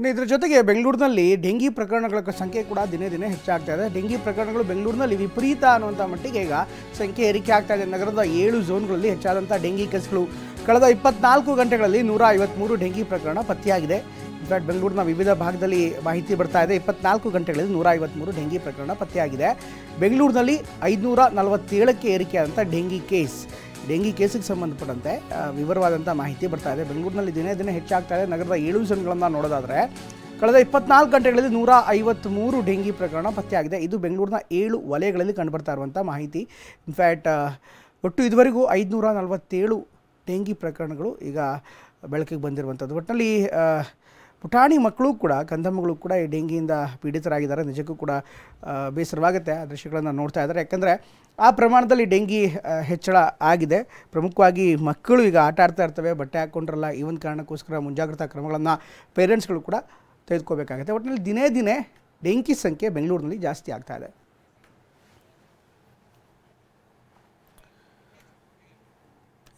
ಇನ್ನು ಇದರ ಜೊತೆಗೆ ಬೆಂಗಳೂರಿನಲ್ಲಿ ಡೆಂಗಿ ಪ್ರಕರಣಗಳ ಸಂಖ್ಯೆ ಕೂಡ ದಿನೇ ದಿನೇ ಹೆಚ್ಚಾಗ್ತಾ ಇದೆ. ಡೆಂಗಿ ಪ್ರಕರಣಗಳು ಬೆಂಗಳೂರಿನಲ್ಲಿ ವಿಪರೀತ ಅನ್ನುವಂಥ ಮಟ್ಟಿಗೆ ಈಗ ಸಂಖ್ಯೆ ಏರಿಕೆ ಆಗ್ತಾ ಇದೆ. ನಗರದ 7 ಝೋನ್ಗಳಲ್ಲಿ ಹೆಚ್ಚಾದಂಥ ಡೆಂಗಿ ಕೇಸ್ಗಳು ಕಳೆದ 24 ಗಂಟೆಗಳಲ್ಲಿ 153 ಡೆಂಗಿ ಪ್ರಕರಣ ಪತ್ತೆಯಾಗಿದೆ. ಇನ್ಫ್ಯಾಕ್ಟ್ ಬೆಂಗಳೂರಿನ ವಿವಿಧ ಭಾಗದಲ್ಲಿ ಮಾಹಿತಿ ಬರ್ತಾ ಇದೆ. 24 ಗಂಟೆಗಳಲ್ಲಿ 153 ಡೆಂಗಿ ಪ್ರಕರಣ ಪತ್ತೆಯಾಗಿದೆ. ಬೆಂಗಳೂರಿನಲ್ಲಿ 547ಕ್ಕೆ ಏರಿಕೆಯಾದಂಥ ಡೆಂಗಿ ಕೇಸಿಗೆ ಸಂಬಂಧಪಟ್ಟಂತೆ ವಿವರವಾದಂಥ ಮಾಹಿತಿ ಬರ್ತಾ ಇದೆ. ಬೆಂಗಳೂರಿನಲ್ಲಿ ದಿನೇ ದಿನೇ ಹೆಚ್ಚಾಗ್ತಾ ಇದೆ. ನಗರದ 7 ಝೋನ್ಗಳನ್ನು ನೋಡೋದಾದರೆ ಕಳೆದ 24 ಗಂಟೆಗಳಲ್ಲಿ 153 ಡೆಂಗಿ ಪ್ರಕರಣ ಪತ್ತೆಯಾಗಿದೆ. ಇದು ಬೆಂಗಳೂರಿನ 7 ವಲಯಗಳಲ್ಲಿ ಕಂಡುಬರ್ತಾ ಇರುವಂಥ ಮಾಹಿತಿ. ಇನ್ಫ್ಯಾಕ್ಟ್ ಒಟ್ಟು ಇದುವರೆಗೂ 547 ಡೆಂಗಿ ಪ್ರಕರಣಗಳು ಈಗ ಬೆಳಕಿಗೆ ಬಂದಿರುವಂಥದ್ದು. ಒಟ್ಟಿನಲ್ಲಿ ಪುಟಾಣಿ ಮಕ್ಕಳು ಕೂಡ ಕಂದಮ್ಮಗಳು ಕೂಡ ಈ ಡೆಂಗಿಯಿಂದ ಪೀಡಿತರಾಗಿದ್ದಾರೆ. ನಿಜಕ್ಕೂ ಕೂಡ ಬೇಸರವಾಗುತ್ತೆ ಆ ದೃಶ್ಯಗಳನ್ನು ನೋಡ್ತಾ ಇದ್ದಾರೆ. ಯಾಕಂದರೆ ಆ ಪ್ರಮಾಣದಲ್ಲಿ ಡೆಂಗಿ ಹೆಚ್ಚಳ ಆಗಿದೆ. ಪ್ರಮುಖವಾಗಿ ಮಕ್ಕಳು ಈಗ ಆಟ ಆಡ್ತಾ ಇರ್ತವೆ, ಬಟ್ಟೆ ಹಾಕ್ಕೊಂಡ್ರಲ್ಲ, ಈ ಒಂದು ಕಾರಣಕ್ಕೋಸ್ಕರ ಮುಂಜಾಗ್ರತಾ ಕ್ರಮಗಳನ್ನು ಪೇರೆಂಟ್ಸ್ಗಳು ಕೂಡ ತೆಗೆದುಕೋಬೇಕಾಗುತ್ತೆ. ಒಟ್ಟಿನಲ್ಲಿ ದಿನೇ ದಿನೇ ಡೆಂಗಿ ಸಂಖ್ಯೆ ಬೆಂಗಳೂರಿನಲ್ಲಿ ಜಾಸ್ತಿ ಆಗ್ತಾ ಇದೆ.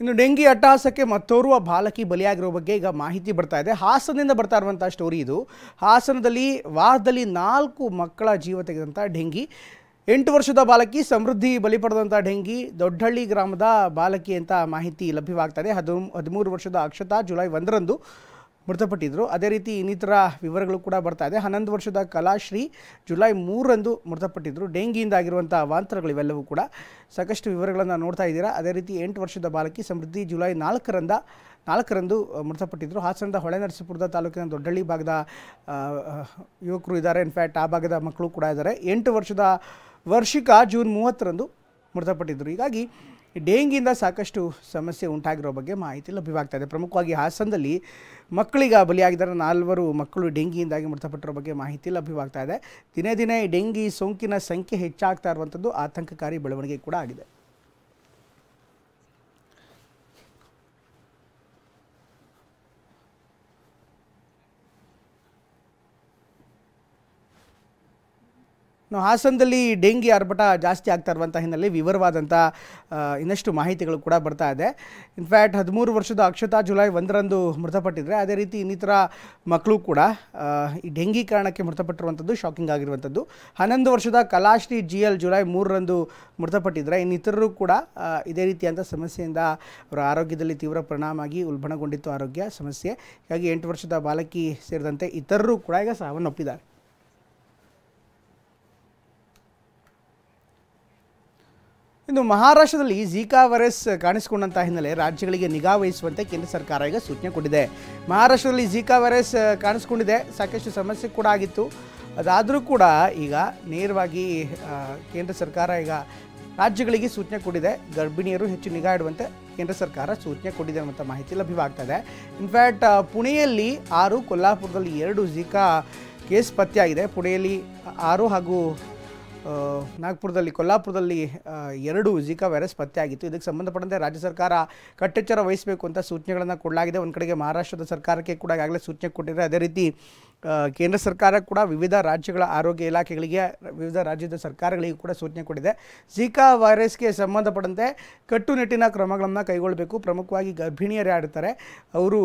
ಇನ್ನು ಡೆಂಗಿ ಅಟ್ಟಹಾಸಕ್ಕೆ ಮತ್ತೋರ್ವ ಬಾಲಕಿ ಬಲಿಯಾಗಿರೋ ಬಗ್ಗೆ ಈಗ ಮಾಹಿತಿ ಬರ್ತಾ ಇದೆ. ಹಾಸನದಿಂದ ಬರ್ತಾ ಇರುವಂಥ ಸ್ಟೋರಿ ಇದು. ಹಾಸನದಲ್ಲಿ ವಾರದಲ್ಲಿ 4 ಮಕ್ಕಳ ಜೀವ ತೆಗೆದಂಥ ಡೆಂಗಿ. 8 ವರ್ಷದ ಬಾಲಕಿ ಸಮೃದ್ಧಿ ಬಲಿ ಪಡೆದಂಥ ಡೆಂಗಿ ದೊಡ್ಡಹಳ್ಳಿ ಗ್ರಾಮದ ಬಾಲಕಿ ಅಂತ ಮಾಹಿತಿ ಲಭ್ಯವಾಗ್ತಾ ಇದೆ. 13 ವರ್ಷದ ಅಕ್ಷತಾ ಜುಲೈ 1ರಂದು ಮೃತಪಟ್ಟಿದ್ದರು. ಅದೇ ರೀತಿ ಇನ್ನಿತರ ವಿವರಗಳು ಕೂಡ ಬರ್ತಾ ಇದೆ. 11 ವರ್ಷದ ಕಲಾಶ್ರೀ ಜುಲೈ 3ರಂದು ಮೃತಪಟ್ಟಿದ್ದರು. ಡೆಂಗಿಯಿಂದ ಆಗಿರುವಂಥ ಅವಾಂತರಗಳು ಇವೆಲ್ಲವೂ ಕೂಡ ಸಾಕಷ್ಟು ವಿವರಗಳನ್ನು ನೋಡ್ತಾ ಇದ್ದೀರಾ. ಅದೇ ರೀತಿ 8 ವರ್ಷದ ಬಾಲಕಿ ಸಮೃದ್ಧಿ ಜುಲೈ 4ರಂದು ಮೃತಪಟ್ಟಿದ್ದರು. ಹಾಸನದ ಹೊಳೆನರಸೀಪುರದ ತಾಲೂಕಿನ ದೊಡ್ಡಹಳ್ಳಿ ಭಾಗದ ಯುವಕರು ಇದ್ದಾರೆ. ಇನ್ಫ್ಯಾಕ್ಟ್ ಆ ಭಾಗದ ಮಕ್ಕಳು ಕೂಡ ಇದ್ದಾರೆ. 8 ವರ್ಷದ ವರ್ಷಿಕಾ ಜೂನ್ 30ರಂದು ಮೃತಪಟ್ಟಿದ್ದರು. ಹೀಗಾಗಿ ಡೆಂಗಿಯಿಂದ ಸಾಕಷ್ಟು ಸಮಸ್ಯೆ ಉಂಟಾಗಿರೋ ಬಗ್ಗೆ ಮಾಹಿತಿ ಲಭ್ಯವಾಗ್ತಾ ಇದೆ. ಪ್ರಮುಖವಾಗಿ ಹಾಸನದಲ್ಲಿ ಮಕ್ಕಳಿಗೆ ಬಲಿಯಾಗಿದ್ದಾರೆ. 4 ಮಕ್ಕಳು ಡೆಂಗಿಯಿಂದಾಗಿ ಮೃತಪಟ್ಟಿರೋ ಬಗ್ಗೆ ಮಾಹಿತಿ ಲಭ್ಯವಾಗ್ತಾ ಇದೆ. ದಿನೇ ದಿನೇ ಡೆಂಗಿ ಸೋಂಕಿನ ಸಂಖ್ಯೆ ಹೆಚ್ಚಾಗ್ತಾ ಇರುವಂಥದ್ದು ಆತಂಕಕಾರಿ ಬೆಳವಣಿಗೆ ಕೂಡ ಆಗಿದೆ. ಹಾಸನದಲ್ಲಿ ಡೆಂಗಿ ಆರ್ಭಟ ಜಾಸ್ತಿ ಆಗ್ತಾ ಇರುವಂಥ ಹಿನ್ನೆಲೆ ವಿವರವಾದಂಥ ಇನ್ನಷ್ಟು ಮಾಹಿತಿಗಳು ಕೂಡ ಬರ್ತಾ ಇದೆ. ಇನ್ಫ್ಯಾಕ್ಟ್ 13 ವರ್ಷದ ಅಕ್ಷತಾ ಜುಲೈ 1ರಂದು ಮೃತಪಟ್ಟಿದ್ದಾರೆ. ಅದೇ ರೀತಿ ಇನ್ನಿತರ ಮಕ್ಕಳು ಕೂಡ ಈ ಡೆಂಗಿ ಕಾರಣಕ್ಕೆ ಮೃತಪಟ್ಟಿರುವಂಥದ್ದು ಶಾಕಿಂಗ್ ಆಗಿರುವಂಥದ್ದು. 11 ವರ್ಷದ ಕಲಾಶ್ರೀ GL ಜುಲೈ 3ರಂದು ಮೃತಪಟ್ಟಿದ್ದಾರೆ. ಇನ್ನಿತರರು ಕೂಡ ಇದೇ ರೀತಿಯಾದಂಥ ಸಮಸ್ಯೆಯಿಂದ ಅವರ ಆರೋಗ್ಯದಲ್ಲಿ ತೀವ್ರ ಪರಿಣಾಮ ಆಗಿ ಉಲ್ಬಣಗೊಂಡಿತ್ತು ಆರೋಗ್ಯ ಸಮಸ್ಯೆ. ಹೀಗಾಗಿ 8 ವರ್ಷದ ಬಾಲಕಿ ಸೇರಿದಂತೆ ಇತರರು ಕೂಡ ಈಗ ಸಾವನ್ನಪ್ಪಿದ್ದಾರೆ. ಇನ್ನು ಮಹಾರಾಷ್ಟ್ರದಲ್ಲಿ ಝಿಕಾ ವೈರಸ್ ಕಾಣಿಸಿಕೊಂಡಂಥ ಹಿನ್ನೆಲೆ ರಾಜ್ಯಗಳಿಗೆ ನಿಗಾ ವಹಿಸುವಂತೆ ಕೇಂದ್ರ ಸರ್ಕಾರ ಈಗ ಸೂಚನೆ ಕೊಟ್ಟಿದೆ. ಮಹಾರಾಷ್ಟ್ರದಲ್ಲಿ ಝಿಕಾ ವೈರಸ್ ಕಾಣಿಸ್ಕೊಂಡಿದೆ, ಸಾಕಷ್ಟು ಸಮಸ್ಯೆ ಕೂಡ ಆಗಿತ್ತು. ಅದಾದರೂ ಕೂಡ ಈಗ ನೇರವಾಗಿ ಕೇಂದ್ರ ಸರ್ಕಾರ ಈಗ ರಾಜ್ಯಗಳಿಗೆ ಸೂಚನೆ ಕೊಟ್ಟಿದೆ. ಗರ್ಭಿಣಿಯರು ಹೆಚ್ಚು ನಿಗಾ ಇಡುವಂತೆ ಕೇಂದ್ರ ಸರ್ಕಾರ ಸೂಚನೆ ಕೊಟ್ಟಿದೆ ಅನ್ನುವಂಥ ಮಾಹಿತಿ ಲಭ್ಯವಾಗ್ತದೆ. ಇನ್ಫ್ಯಾಕ್ಟ್ ಪುಣೆಯಲ್ಲಿ 6, ಕೊಲ್ಲಾಪುರದಲ್ಲಿ 2 ಝಿಕಾ ಕೇಸ್ ಪತ್ತೆಯಾಗಿದೆ. ಪುಣೆಯಲ್ಲಿ 6 ಹಾಗೂ ಕೊಲ್ಲಾಪುರದಲ್ಲಿ 2 ಝಿಕಾ ವೈರಸ್ ಪತ್ತೆಯಾಗಿತ್ತು. ಇದಕ್ಕೆ ಸಂಬಂಧಪಟ್ಟಂತೆ ರಾಜ್ಯ ಸರ್ಕಾರ ಕಟ್ಟೆಚ್ಚರ ವಹಿಸಬೇಕು ಅಂತ ಸೂಚನೆಗಳನ್ನು ಕೊಡಲಾಗಿದೆ. ಒಂದು ಕಡೆಗೆ ಮಹಾರಾಷ್ಟ್ರದ ಸರ್ಕಾರಕ್ಕೆ ಕೂಡ ಈಗಾಗಲೇ ಸೂಚನೆ ಕೊಟ್ಟಿದ್ದಾರೆ. ಅದೇ ರೀತಿ ಕೇಂದ್ರ ಸರ್ಕಾರ ಕೂಡ ವಿವಿಧ ರಾಜ್ಯಗಳ ಆರೋಗ್ಯ ಇಲಾಖೆಗಳಿಗೆ, ವಿವಿಧ ರಾಜ್ಯದ ಸರ್ಕಾರಗಳಿಗೂ ಕೂಡ ಸೂಚನೆ ಕೊಟ್ಟಿದೆ. ಝಿಕಾ ವೈರಸ್ಗೆ ಸಂಬಂಧಪಟ್ಟಂತೆ ಕಟ್ಟುನಿಟ್ಟಿನ ಕ್ರಮಗಳನ್ನು ಕೈಗೊಳ್ಳಬೇಕು. ಪ್ರಮುಖವಾಗಿ ಗರ್ಭಿಣಿಯರು ಯಾರಿರ್ತಾರೆ ಅವರು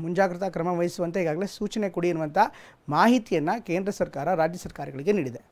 ಮುಂಜಾಗ್ರತಾ ಕ್ರಮ ವಹಿಸುವಂತೆ ಈಗಾಗಲೇ ಸೂಚನೆ ಕೊಡಿ ಎನ್ನುವಂಥ ಮಾಹಿತಿಯನ್ನು ಕೇಂದ್ರ ಸರ್ಕಾರ ರಾಜ್ಯ ಸರ್ಕಾರಗಳಿಗೆ ನೀಡಿದೆ.